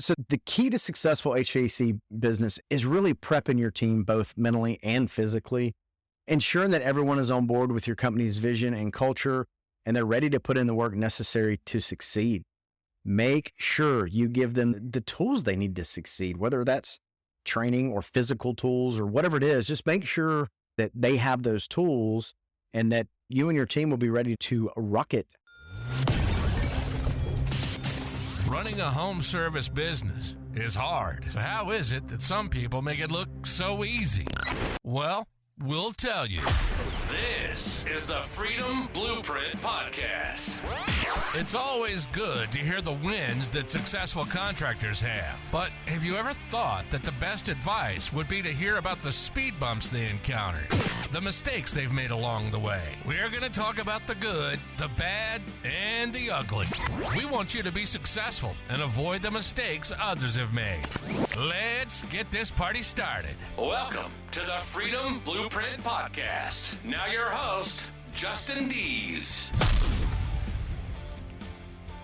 So the key to successful HVAC business is really prepping your team both mentally and physically, ensuring that everyone is on board with your company's vision and culture, and they're ready to put in the work necessary to succeed. Make sure you give them the tools they need to succeed, whether that's training or physical tools or whatever it is. Just make sure that they have those tools and that you and your team will be ready to rock it. Running a home service business is hard. So how is it that some people make it look so easy? Well, we'll tell you. This is the Freedom Blueprint Podcast. It's always good to hear the wins that successful contractors have. But have you ever thought that the best advice would be to hear about the speed bumps they encountered, the mistakes they've made along the way? We're going to talk about the good, the bad, and the ugly. We want you to be successful and avoid the mistakes others have made. Let's get this party started. Welcome to the Freedom Blueprint Podcast. Now your host, Justin Deese.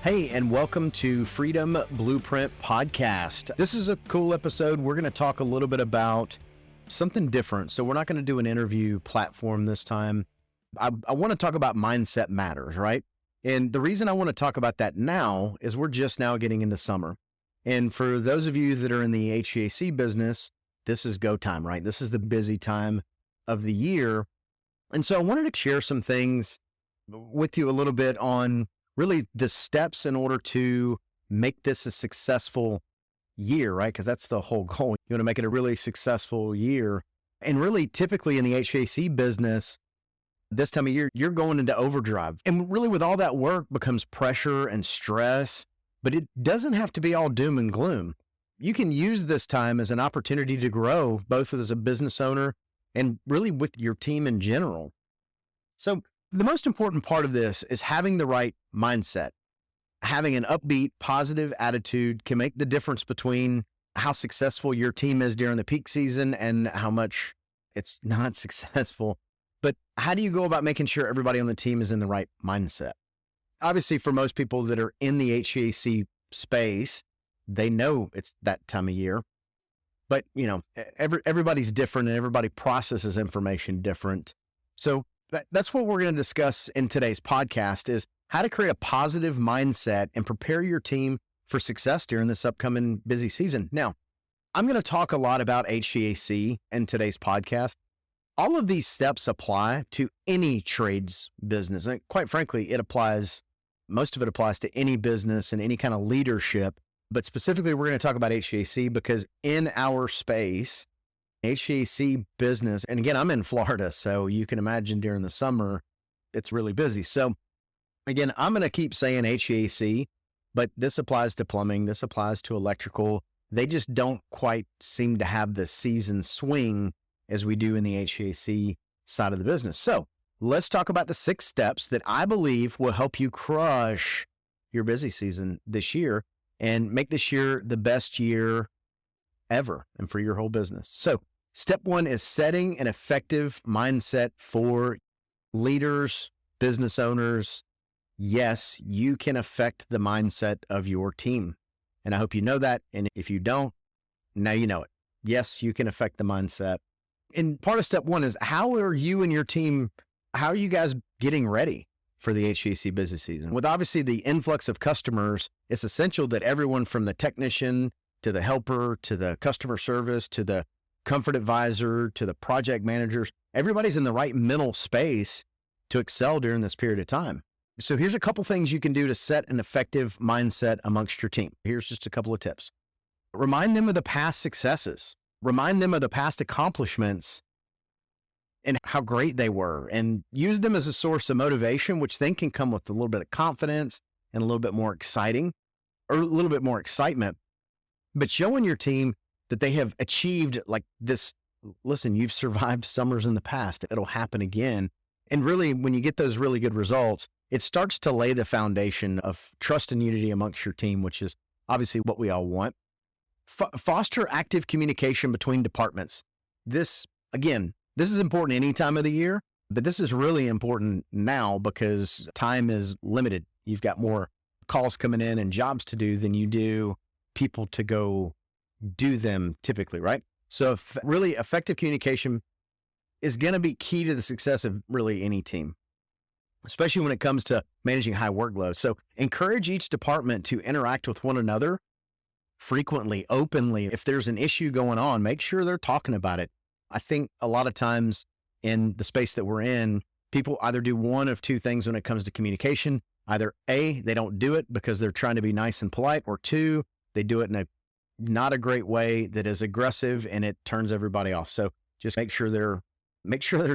Hey, and welcome to Freedom Blueprint Podcast. This is a cool episode. We're going to talk a little bit about something different. So we're not going to do an interview platform this time. I want to talk about mindset matters, right? And the reason I want to talk about that now is we're just now getting into summer. And for those of you that are in the HVAC business, this is go time, right? This is the busy time of the year. And so I wanted to share some things with you a little bit on really the steps in order to make this a successful year, right? Because that's the whole goal. You want to make it a really successful year. And really, typically in the HVAC business, this time of year, you're going into overdrive. And really with all that work becomes pressure and stress, but it doesn't have to be all doom and gloom. You can use this time as an opportunity to grow, both as a business owner and really with your team in general. So the most important part of this is having the right mindset. Having an upbeat, positive attitude can make the difference between how successful your team is during the peak season and how much it's not successful. But how do you go about making sure everybody on the team is in the right mindset? Obviously, for most people that are in the HVAC space, they know it's that time of year. But, you know, everybody's different and everybody processes information different. So that's what we're going to discuss in today's podcast is how to create a positive mindset and prepare your team for success during this upcoming busy season. Now, I'm going to talk a lot about HVAC in today's podcast. All of these steps apply to any trades business. And quite frankly, most of it applies to any business and any kind of leadership. But specifically, we're going to talk about HVAC because in our space, HVAC business, and again, I'm in Florida, so you can imagine during the summer, it's really busy. So again, I'm going to keep saying HVAC, but this applies to plumbing. This applies to electrical. They just don't quite seem to have the season swing as we do in the HVAC side of the business. So let's talk about the 6 steps that I believe will help you crush your busy season this year and make this year the best year ever and for your whole business. So step 1 is setting an effective mindset for leaders, business owners. Yes, you can affect the mindset of your team. And I hope you know that. And if you don't, now you know it. Yes, you can affect the mindset. And part of step 1 is how are you and your team, how are you guys getting ready for the HVAC busy season? With obviously the influx of customers, it's essential that everyone from the technician to the helper, to the customer service, to the comfort advisor, to the project managers, everybody's in the right mental space to excel during this period of time. So here's a couple things you can do to set an effective mindset amongst your team. Here's just a couple of tips. Remind them of the past successes. Remind them of the past accomplishments and how great they were, and use them as a source of motivation, which then can come with a little bit of confidence and a little bit more excitement. But showing your team that they have achieved like this, listen, you've survived summers in the past. It'll happen again. And really, when you get those really good results, it starts to lay the foundation of trust and unity amongst your team, which is obviously what we all want. Foster active communication between departments. This is important any time of the year, but this is really important now because time is limited. You've got more calls coming in and jobs to do than you do people to go do them typically, right? So really effective communication is going to be key to the success of really any team, especially when it comes to managing high workload. So encourage each department to interact with one another frequently, openly. If there's an issue going on, make sure they're talking about it. I think a lot of times in the space that we're in, people either do one of two things when it comes to communication. Either A, they don't do it because they're trying to be nice and polite, or two, they do it in a not a great way that is aggressive and it turns everybody off. So just make sure they're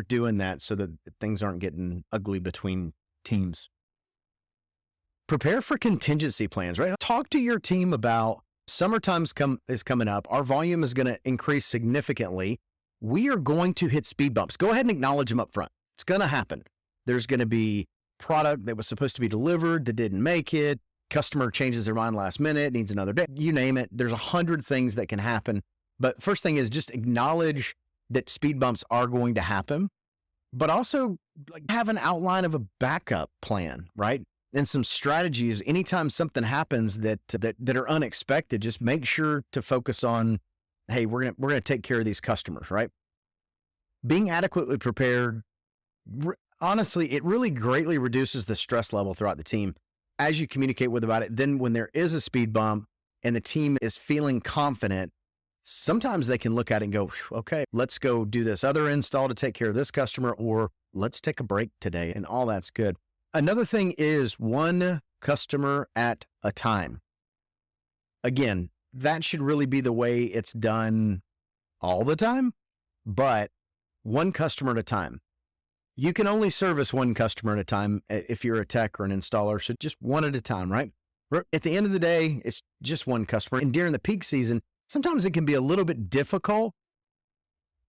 doing that so that things aren't getting ugly between teams. Prepare for contingency plans, right? Talk to your team about summertime is coming up. Our volume is going to increase significantly. We are going to hit speed bumps. Go ahead and acknowledge them up front. It's going to happen. There's going to be product that was supposed to be delivered that didn't make it. Customer changes their mind last minute, needs another day. You name it. There's 100 things that can happen. But first thing is just acknowledge that speed bumps are going to happen, but also have an outline of a backup plan, right? And some strategies. Anytime something happens that are unexpected, just make sure to focus on, hey, we're gonna take care of these customers, right? Being adequately prepared, honestly, it really greatly reduces the stress level throughout the team as you communicate with about it. Then when there is a speed bump and the team is feeling confident, sometimes they can look at it and go, okay, let's go do this other install to take care of this customer, or let's take a break today, and all that's good. Another thing is one customer at a time. Again, that should really be the way it's done all the time, but one customer at a time. You can only service one customer at a time if you're a tech or an installer, so just one at a time, right? At the end of the day, it's just one customer. And during the peak season, sometimes it can be a little bit difficult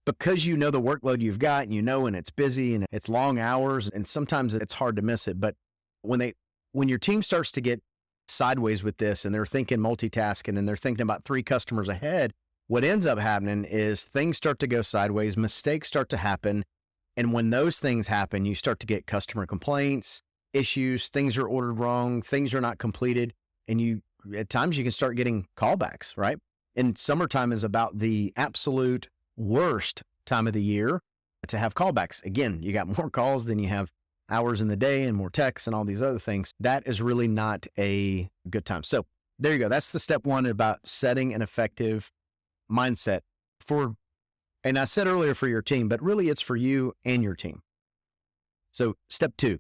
because you know the workload you've got, and and it's busy and it's long hours, and sometimes it's hard to miss it. But when your team starts to get sideways with this and they're thinking multitasking and they're thinking about 3 customers ahead, what ends up happening is things start to go sideways, mistakes start to happen. And when those things happen, you start to get customer complaints, issues, things are ordered wrong, things are not completed. And at times you can start getting callbacks, right? And summertime is about the absolute worst time of the year to have callbacks. Again, you got more calls than you have hours in the day and more texts and all these other things. That is really not a good time. So there you go. That's the step 1 about setting an effective mindset and I said earlier for your team, but really it's for you and your team. So step 2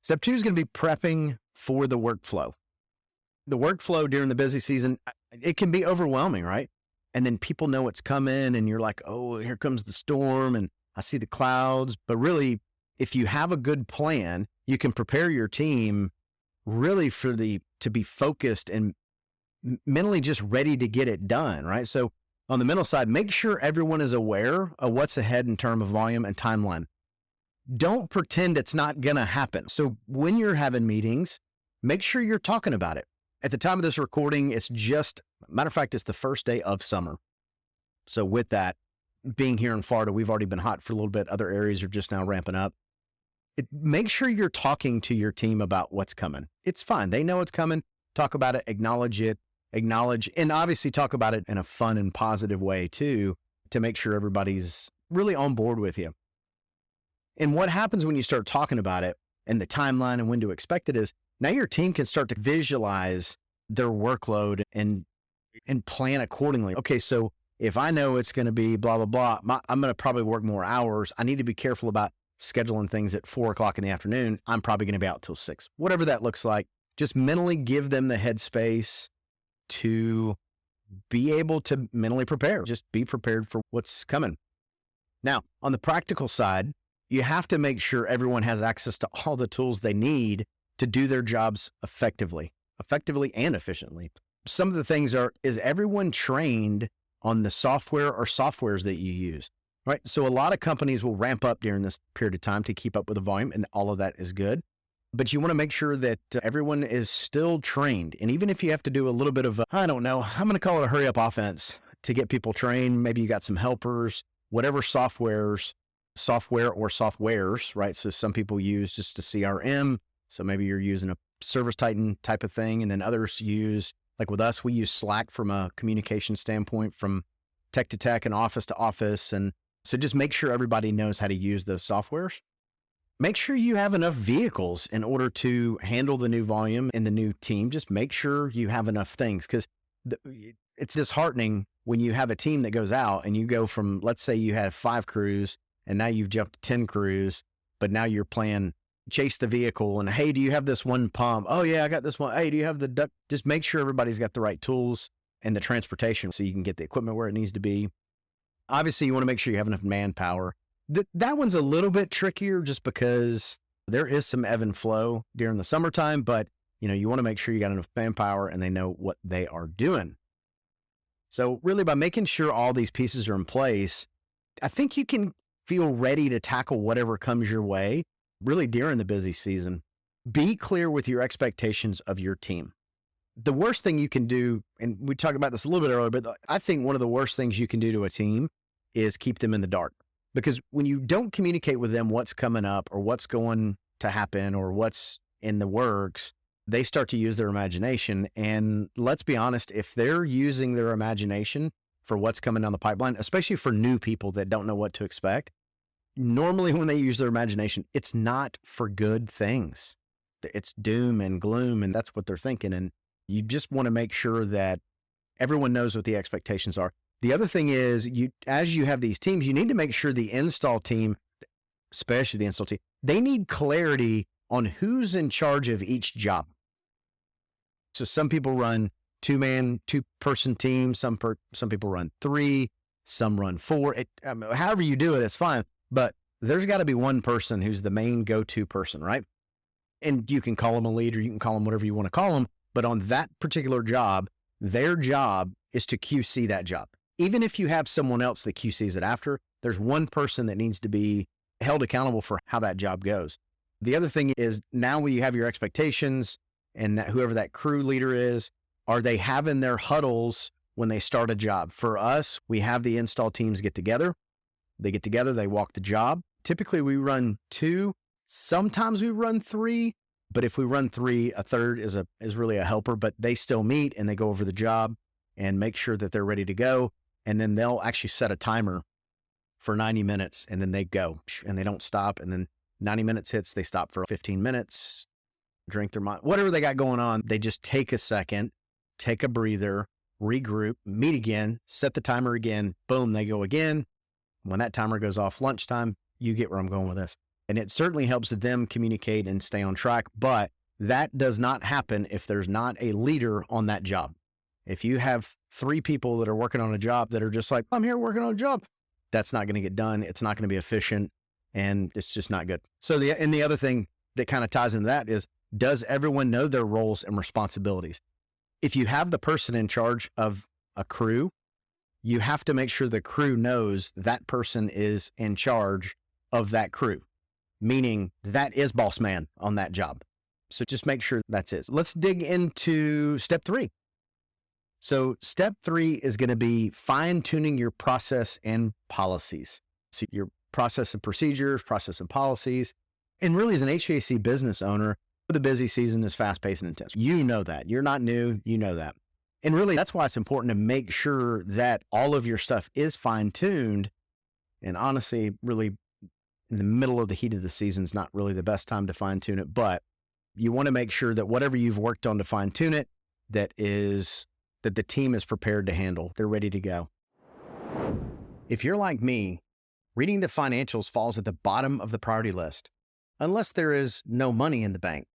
is going to be prepping for the workflow. The workflow during the busy season, it can be overwhelming, right? And then people know it's coming and you're like, oh, here comes the storm and I see the clouds. But really, if you have a good plan, you can prepare your team really to be focused and mentally just ready to get it done, right? So on the mental side, make sure everyone is aware of what's ahead in terms of volume and timeline. Don't pretend it's not going to happen. So when you're having meetings, make sure you're talking about it. At the time of this recording, matter of fact, it's the first day of summer. So with that, being here in Florida, we've already been hot for a little bit. Other areas are just now ramping up. Make sure you're talking to your team about what's coming. It's fine. They know it's coming. Talk about it, acknowledge, and obviously talk about it in a fun and positive way too, to make sure everybody's really on board with you. And what happens when you start talking about it and the timeline and when to expect it is now your team can start to visualize their workload and plan accordingly. Okay, so if I know it's going to be blah, blah, blah, I'm going to probably work more hours. I need to be careful about scheduling things at 4:00 in the afternoon. I'm probably going to be out till 6, whatever that looks like. Just mentally give them the headspace to be able to mentally prepare. Just be prepared for what's coming. Now, on the practical side, you have to make sure everyone has access to all the tools they need to do their jobs effectively and efficiently. Some of the things is everyone trained on the software or softwares that you use, right? So a lot of companies will ramp up during this period of time to keep up with the volume, and all of that is good. But you want to make sure that everyone is still trained. And even if you have to do a little bit of, I'm going to call it a hurry up offense to get people trained. Maybe you got some helpers, whatever software or softwares, right? So some people use just a CRM. So maybe you're using a Service Titan type of thing. And then others use Like with us, we use Slack from a communication standpoint, from tech to tech and office to office. And so just make sure everybody knows how to use those softwares. Make sure you have enough vehicles in order to handle the new volume in the new team. Just make sure you have enough things, because it's disheartening when you have a team that goes out and you go from, let's say you had 5 crews and now you've jumped to 10 crews, but now you're playing chase the vehicle and, hey, do you have this one pump? Oh yeah, I got this one. Hey, do you have the duct? Just make sure everybody's got the right tools and the transportation so you can get the equipment where it needs to be. Obviously, you want to make sure you have enough manpower. That one's a little bit trickier just because there is some ebb and flow during the summertime, but you want to make sure you got enough manpower and they know what they are doing. So really, by making sure all these pieces are in place, I think you can feel ready to tackle whatever comes your way really during the busy season. Be clear with your expectations of your team. The worst thing you can do, and we talked about this a little bit earlier, but I think one of the worst things you can do to a team is keep them in the dark. Because when you don't communicate with them what's coming up or what's going to happen or what's in the works, they start to use their imagination. And let's be honest, if they're using their imagination for what's coming down the pipeline, especially for new people that don't know what to expect, normally when they use their imagination, it's not for good things. It's doom and gloom, and that's what they're thinking. And you just want to make sure that everyone knows what the expectations are. The other thing is, as you have these teams, you need to make sure the install team, especially the install team, they need clarity on who's in charge of each job. So some people run 2-person teams, some people run 3, some run 4. However you do it, it's fine. But there's got to be one person who's the main go-to person, right? And you can call them a leader, you can call them whatever you want to call them. But on that particular job, their job is to QC that job. Even if you have someone else that QCs it after, there's one person that needs to be held accountable for how that job goes. The other thing is, now when you have your expectations and that whoever that crew leader is, are they having their huddles when they start a job? For us, we have the install teams get together. They get together, they walk the job. Typically we run 2, sometimes we run 3, but if we run 3, a third is really a helper, but they still meet and they go over the job and make sure that they're ready to go. And then they'll actually set a timer for 90 minutes and then they go and they don't stop. And then 90 minutes hits, they stop for 15 minutes, drink their mind, whatever they got going on. They just take a second, take a breather, regroup, meet again, set the timer again, boom, they go again. When that timer goes off lunchtime, you get where I'm going with this. And it certainly helps them communicate and stay on track, but that does not happen if there's not a leader on that job. If you have 3 people that are working on a job that are just like, I'm here working on a job, that's not going to get done. It's not going to be efficient and it's just not good. So the other thing that kind of ties into that is, does everyone know their roles and responsibilities? If you have the person in charge of a crew, you have to make sure the crew knows that person is in charge of that crew, meaning that is boss man on that job. So just make sure that's it. Let's dig into step 3. So step 3 is going to be fine-tuning your process and policies. So your process and procedures, process and policies. And really, as an HVAC business owner, the busy season is fast-paced and intense. You know that. You're not new. You know that. And really, that's why it's important to make sure that all of your stuff is fine-tuned. And honestly, really, in the middle of the heat of the season is not really the best time to fine-tune it. But you want to make sure that whatever you've worked on to fine-tune it, that the team is prepared to handle. They're ready to go. If you're like me, reading the financials falls at the bottom of the priority list, unless there is no money in the bank.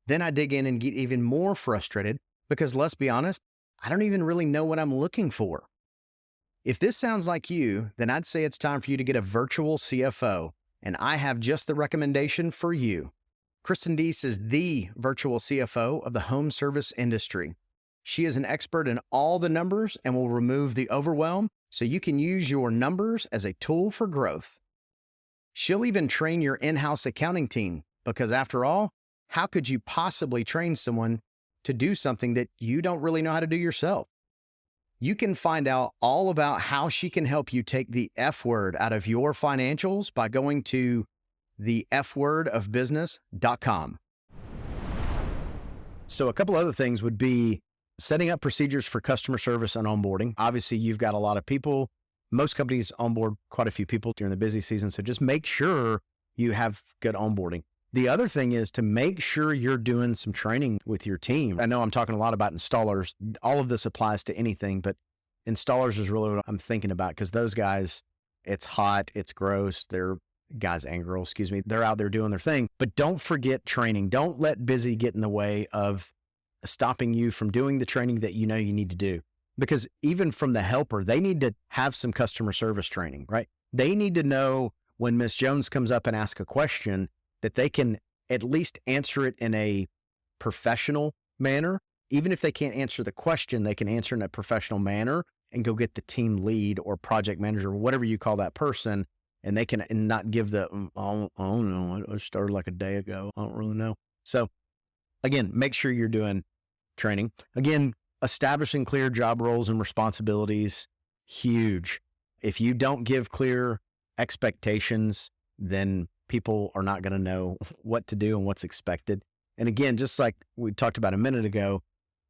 Then I dig in and get even more frustrated because, let's be honest, I don't even really know what I'm looking for. If this sounds like you, then I'd say it's time for you to get a virtual CFO, and I have just the recommendation for you. Kristen Deese is the virtual CFO of the home service industry. She is an expert in all the numbers and will remove the overwhelm so you can use your numbers as a tool for growth. She'll even train your in-house accounting team because, after all, how could you possibly train someone to do something that you don't really know how to do yourself? You can find out all about how she can help you take the F word out of your financials by going to thefwordofbusiness.com. So a couple other things would be Setting up procedures for customer service and onboarding. Obviously, you've got a lot of people. Most companies onboard quite a few people during the busy season. So just make sure you have good onboarding. The other thing is to make sure you're doing some training with your team. I know I'm talking a lot about installers. All of this applies to anything, but installers is really what I'm thinking about, because those guys, it's hot, it's gross. They're guys and girls, excuse me. They're out there doing their thing, but don't forget training. Don't let busy get in the way of stopping you from doing the training that you know you need to do. Because even from the helper, they need to have some customer service training, right? They need to know when Miss Jones comes up and asks a question that they can at least answer it in a professional manner. Even if they can't answer the question, they can answer in a professional manner and go get the team lead or project manager or whatever you call that person. And they can and not give the, I don't know, I started like a day ago. I don't really know. So again, make sure you're doing training. Again, establishing clear job roles and responsibilities, huge. If you don't give clear expectations, then people are not going to know what to do and what's expected. And again, just like we talked about a minute ago,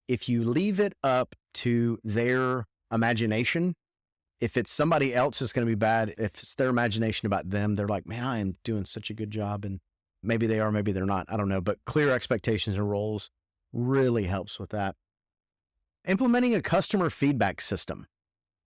if you leave it up to their imagination, if it's somebody else, it's going to be bad. If it's their imagination about them, they're like, man, I am doing such a good job. And maybe they are, maybe they're not. I don't know. But clear expectations and roles really helps with that. Implementing a customer feedback system.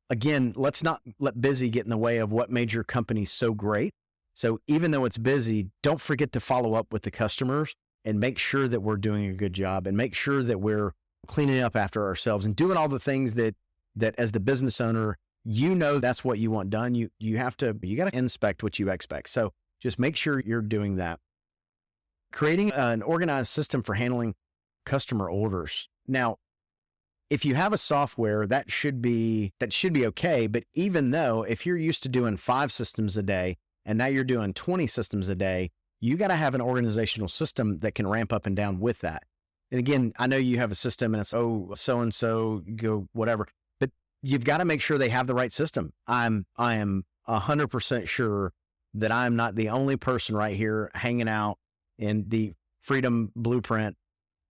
Again, let's not let busy get in the way of what made your company so great. So even though it's busy, don't forget to follow up with the customers and make sure that we're doing a good job and make sure that we're cleaning up after ourselves and doing all the things that as the business owner, you know, that's what you want done. You got to inspect what you expect. So just make sure you're doing that. Creating an organized system for handling customer orders. Now, if you have a software, that should be okay. But even though if you're used to doing 5 systems a day and now you're doing 20 systems a day, you got to have an organizational system that can ramp up and down with that. And again, I know you have a system and it's, so-and-so, go whatever, but you've got to make sure they have the right system. I am 100% sure that I'm not the only person right here hanging out in the Freedom Blueprint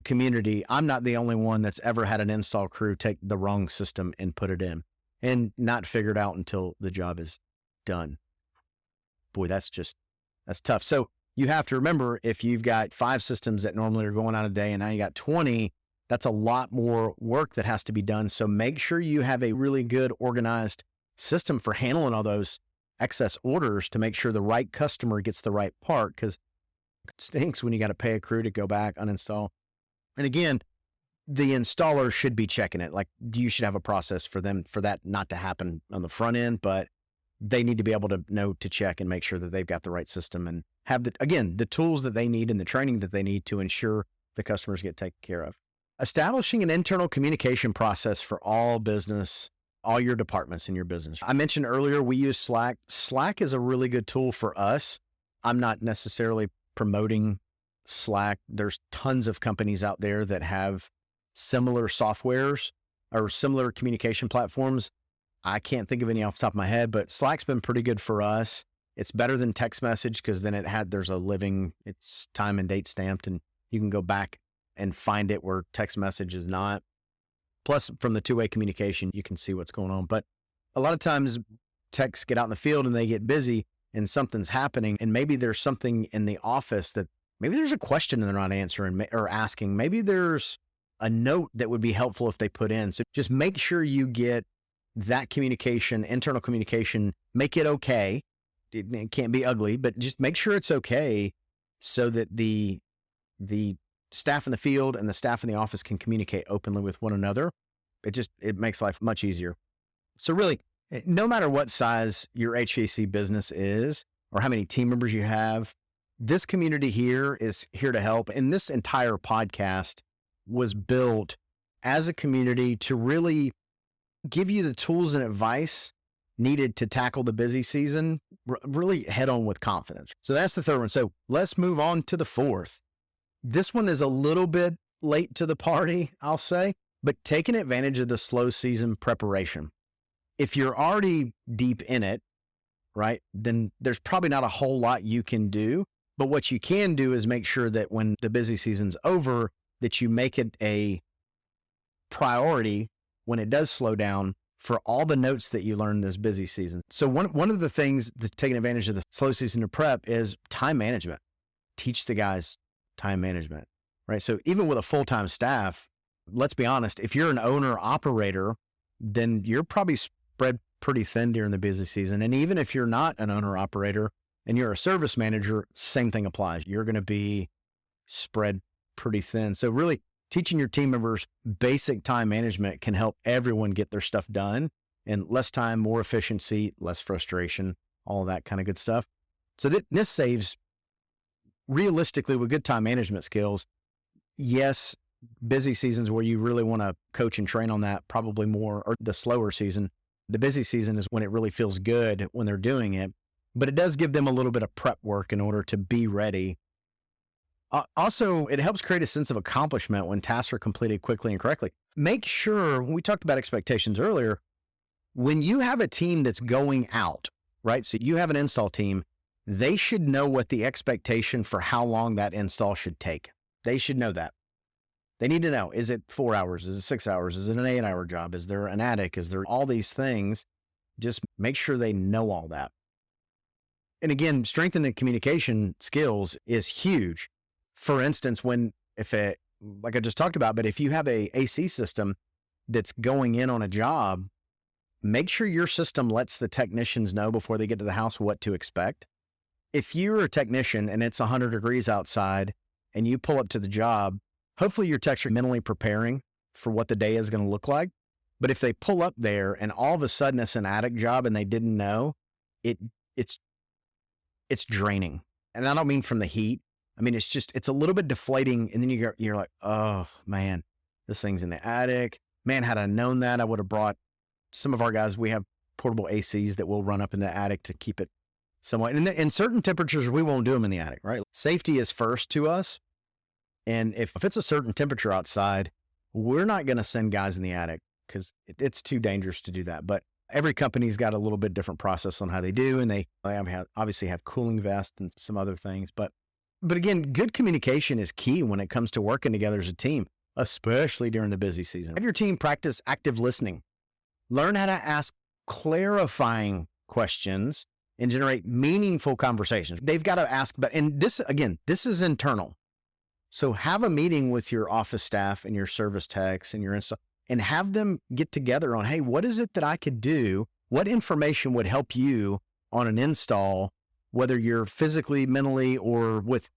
community. I'm not the only one that's ever had an install crew take the wrong system and put it in and not figured out until the job is done. Boy, that's tough. So you have to remember, if you've got 5 systems that normally are going out a day and now you got 20, that's a lot more work that has to be done. So make sure you have a really good organized system for handling all those excess orders to make sure the right customer gets the right part, because it stinks when you got to pay a crew to go back, uninstall. And again, the installer should be checking it. Like, you should have a process for them for that not to happen on the front end, but they need to be able to know to check and make sure that they've got the right system and have the tools that they need and the training that they need to ensure the customers get taken care of. Establishing an internal communication process for all your departments in your business. I mentioned earlier, we use Slack. Slack is a really good tool for us. I'm not necessarily promoting Slack. There's tons of companies out there that have similar softwares or similar communication platforms. I can't think of any off the top of my head, but Slack's been pretty good for us. It's better than text message because then it's time and date stamped and you can go back and find it where text message is not. Plus, from the two-way communication, you can see what's going on. But a lot of times techs get out in the field and they get busy and something's happening. And maybe there's something in the office that maybe there's a question they're not answering or asking. Maybe there's a note that would be helpful if they put in. So just make sure you get that communication, internal communication, make it okay. It can't be ugly, but just make sure it's okay so that the staff in the field and the staff in the office can communicate openly with one another. It makes life much easier. So really, no matter what size your HVAC business is or how many team members you have, this community here is here to help. And this entire podcast was built as a community to really give you the tools and advice needed to tackle the busy season, really head on with confidence. So that's the third one. So let's move on to the fourth. This one is a little bit late to the party, I'll say, but taking advantage of the slow season preparation. If you're already deep in it, right, then there's probably not a whole lot you can do. But what you can do is make sure that when the busy season's over, that you make it a priority when it does slow down for all the notes that you learn this busy season. So one of the things that's taking advantage of the slow season to prep is time management. Teach the guys time management, right? So even with a full-time staff, let's be honest, if you're an owner operator, then you're probably spread pretty thin during the busy season. And even if you're not an owner operator and you're a service manager, same thing applies. You're going to be spread pretty thin. So really teaching your team members basic time management can help everyone get their stuff done in less time, more efficiency, less frustration, all that kind of good stuff. So this saves, realistically, with good time management skills, yes, busy seasons where you really want to coach and train on that, probably more, or the slower season. The busy season is when it really feels good when they're doing it, but it does give them a little bit of prep work in order to be ready. Also, it helps create a sense of accomplishment when tasks are completed quickly and correctly. Make sure, we talked about expectations earlier, when you have a team that's going out, right? So you have an install team, they should know what the expectation for how long that install should take. They should know that. They need to know, is it 4 hours? Is it 6 hours? Is it an 8-hour job? Is there an attic? Is there all these things? Just make sure they know all that. And again, strengthening communication skills is huge. For instance, like I just talked about, but if you have a AC system that's going in on a job, make sure your system lets the technicians know before they get to the house what to expect. If you're a technician and it's 100 degrees outside and you pull up to the job, hopefully your techs are mentally preparing for what the day is going to look like. But if they pull up there and all of a sudden it's an attic job and they didn't know, it's draining. And I don't mean from the heat. I mean, it's a little bit deflating. And then you're like, oh man, this thing's in the attic. Man, had I known that, I would have brought some of our guys. We have portable ACs that will run up in the attic to keep it somewhat. And in certain temperatures, we won't do them in the attic, right? Safety is first to us. And if it's a certain temperature outside, we're not going to send guys in the attic because it's too dangerous to do that. But every company's got a little bit different process on how they do. And they obviously have cooling vests and some other things. But again, good communication is key when it comes to working together as a team, especially during the busy season. Have your team practice active listening. Learn how to ask clarifying questions and generate meaningful conversations. They've got to ask, and this is internal. So have a meeting with your office staff and your service techs and your install, and have them get together on, hey, what is it that I could do? What information would help you on an install, whether you're physically, mentally, or with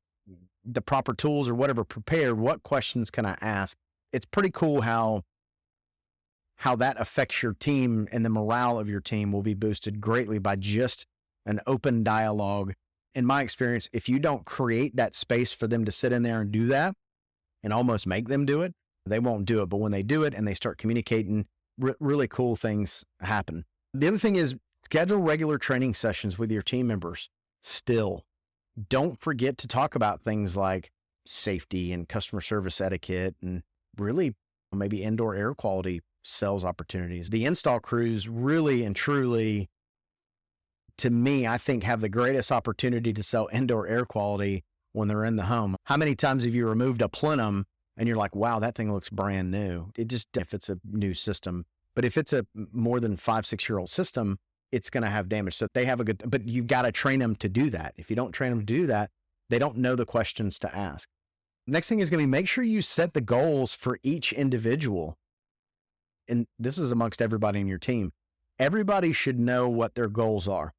the proper tools or whatever prepared? What questions can I ask? It's pretty cool how that affects your team, and the morale of your team will be boosted greatly by just an open dialogue. In my experience, if you don't create that space for them to sit in there and do that and almost make them do it, they won't do it. But when they do it and they start communicating, really cool things happen. The other thing is schedule regular training sessions with your team members. Still, don't forget to talk about things like safety and customer service etiquette, and really maybe indoor air quality sales opportunities. The install crews really and truly, to me, I think, have the greatest opportunity to sell indoor air quality when they're in the home. How many times have you removed a plenum and you're like, wow, that thing looks brand new? If it's a new system, but if it's a more than 5-6-year-old system, it's going to have damage. So they have but you've got to train them to do that. If you don't train them to do that, they don't know the questions to ask. Next thing is going to be, make sure you set the goals for each individual. And this is amongst everybody in your team. Everybody should know what their goals are.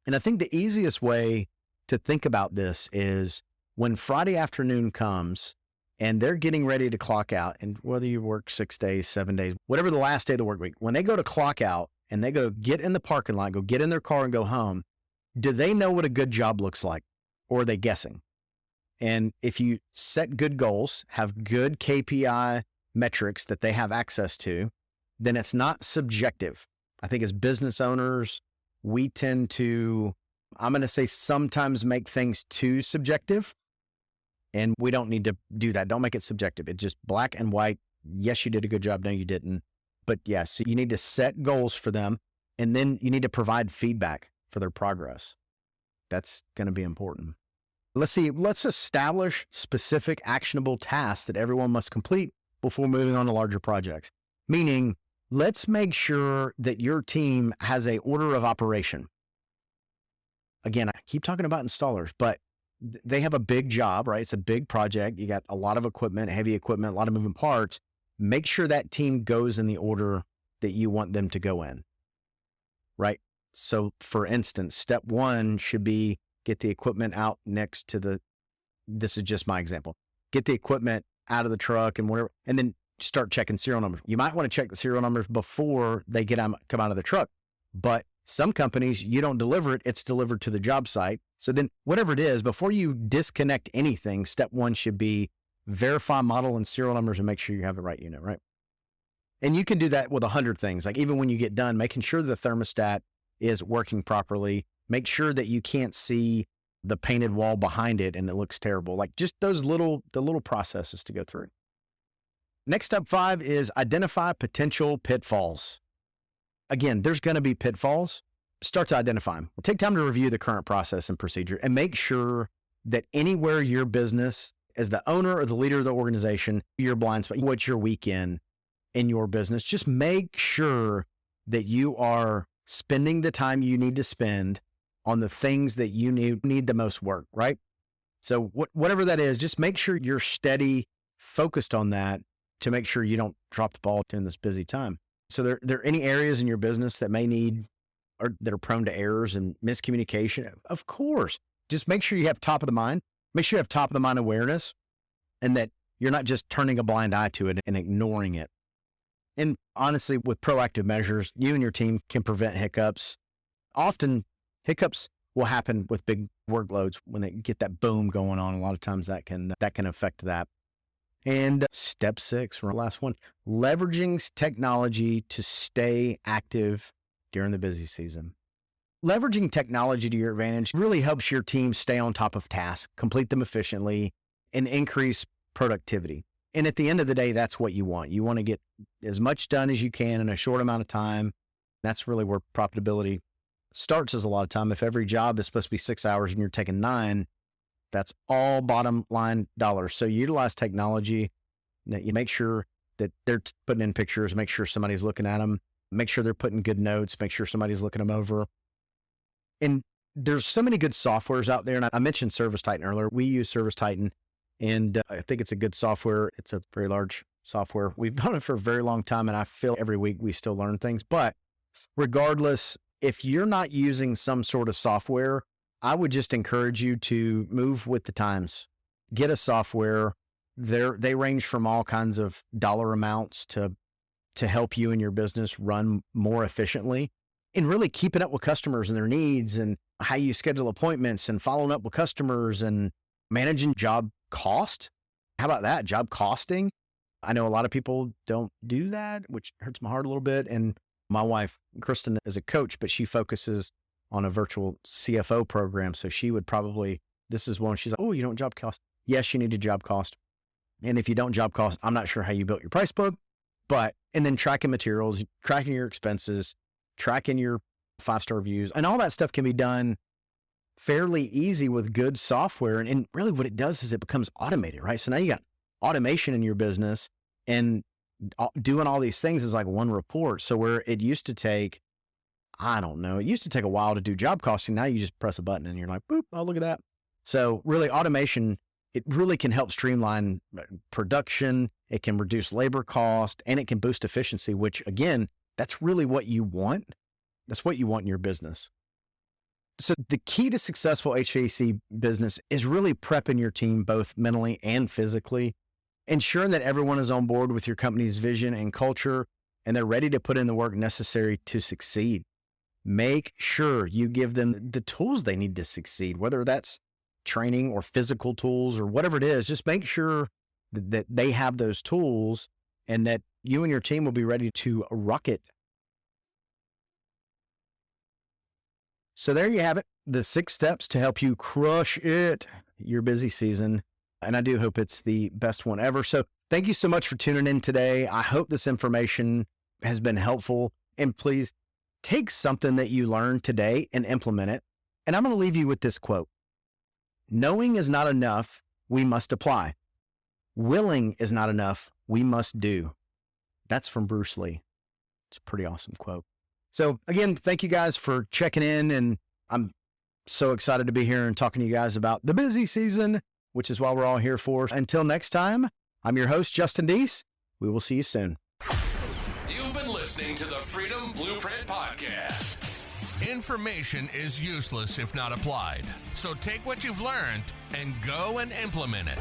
And I think the easiest way to think about this is when Friday afternoon comes and they're getting ready to clock out, and whether you work 6 days, 7 days, whatever the last day of the work week, when they go to clock out and they go get in the parking lot, go get in their car and go home, do they know what a good job looks like? Or are they guessing? And if you set good goals, have good KPI metrics that they have access to, then it's not subjective. I think as business owners, we tend to, I'm going to say, sometimes make things too subjective, and we don't need to do that. Don't make it subjective. It's just black and white. Yes, you did a good job. No, you didn't. But yes, so you need to set goals for them, and then you need to provide feedback for their progress. That's going to be important. Let's establish specific actionable tasks that everyone must complete before moving on to larger projects. Meaning, let's make sure that your team has a order of operation. Again, I keep talking about installers, but they have a big job, right? It's a big project. You got a lot of equipment, heavy equipment, a lot of moving parts. Make sure that team goes in the order that you want them to go in, right? So for instance, step one should be get the equipment out next to this is just my example, get the equipment out of the truck and whatever, and then start checking serial numbers. You might want to check the serial numbers before they come out of the truck, but some companies, you don't deliver it, it's delivered to the job site. So then whatever it is, before you disconnect anything, step one should be verify model and serial numbers and make sure you have the right unit, right? And you can do that with 100 things. Like even when you get done, making sure the thermostat is working properly, make sure that you can't see the painted wall behind it and it looks terrible. Like just the little processes to go through. Next, step 5 is identify potential pitfalls. Again, there's going to be pitfalls. Start to identify them. Take time to review the current process and procedure and make sure that anywhere your business, as the owner or the leader of the organization, your blind spot, what's your weekend in your business, just make sure that you are spending the time you need to spend on the things that you need the most work, right? So whatever that is, just make sure you're steady, focused on that to make sure you don't drop the ball during this busy time. So there are any areas in your business that may need or that are prone to errors and miscommunication? Of course. Just make sure you have top of the mind. Make sure you have top of the mind awareness and that you're not just turning a blind eye to it and ignoring it. And honestly, with proactive measures, you and your team can prevent hiccups. Often hiccups will happen with big workloads when they get that boom going on. A lot of times that can affect that. And step 6, our last one, leveraging technology to stay active during the busy season. Leveraging technology to your advantage really helps your team stay on top of tasks, complete them efficiently, and increase productivity. And at the end of the day, that's what you want. You want to get as much done as you can in a short amount of time. That's really where profitability starts is a lot of time. If every job is supposed to be 6 hours and you're taking 9, that's all bottom line dollars. So utilize technology. You make sure that they're putting in pictures, make sure somebody's looking at them, make sure they're putting good notes, make sure somebody's looking them over. And there's so many good softwares out there. And I mentioned ServiceTitan earlier. We use ServiceTitan, and I think it's a good software. It's a very large software. We've done it for a very long time, and I feel every week we still learn things. But regardless, if you're not using some sort of software, I would just encourage you to move with the times. Get a software. They range from all kinds of dollar amounts to help you and your business run more efficiently, and really keeping up with customers and their needs and how you schedule appointments and following up with customers and managing job cost. How about that? Job costing. I know a lot of people don't do that, which hurts my heart a little bit. And my wife, Kristen, is a coach, but she focuses on a virtual CFO program. So she would probably, this is one, she's like, oh, you don't job cost. Yes, you need to job cost. And if you don't job cost, I'm not sure how you built your price book, and then tracking materials, tracking your expenses, tracking your 5-star reviews, and all that stuff can be done fairly easy with good software. And really what it does is it becomes automated, right? So now you got automation in your business, and doing all these things is like one report. So where it used to take, it used to take a while to do job costing. Now you just press a button and you're like, boop, oh, look at that. So really automation, it really can help streamline production. It can reduce labor cost, and it can boost efficiency, which again, that's really what you want. That's what you want in your business. So the key to successful HVAC business is really prepping your team both mentally and physically, ensuring that everyone is on board with your company's vision and culture, and they're ready to put in the work necessary to succeed. Make sure you give them the tools they need to succeed, whether that's training or physical tools or whatever it is. Just make sure that they have those tools and that you and your team will be ready to rock it. So there you have it, the 6 steps to help you crush it your busy season. And I do hope it's the best one ever. So thank you so much for tuning in today. I hope this information has been helpful. And please take something that you learned today and implement it. And I'm going to leave you with this quote. Knowing is not enough. We must apply. Willing is not enough. we must do. That's from Bruce Lee. It's a pretty awesome quote. So again, thank you guys for checking in, and I'm so excited to be here and talking to you guys about the busy season, which is what we're all here for. Until next time, I'm your host, Justin Deese. We will see you soon. You've been listening to the Freedom Blueprint Podcast. Information is useless if not applied. So take what you've learned and go and implement it.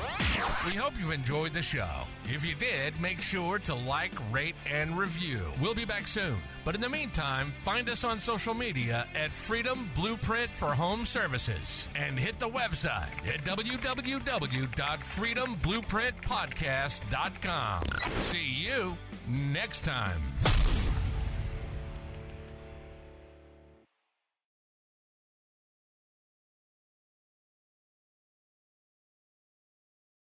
We hope you've enjoyed the show. If you did, make sure to like, rate, and review. We'll be back soon. But in the meantime, find us on social media at Freedom Blueprint for Home Services and hit the website at www.freedomblueprintpodcast.com. See you next time.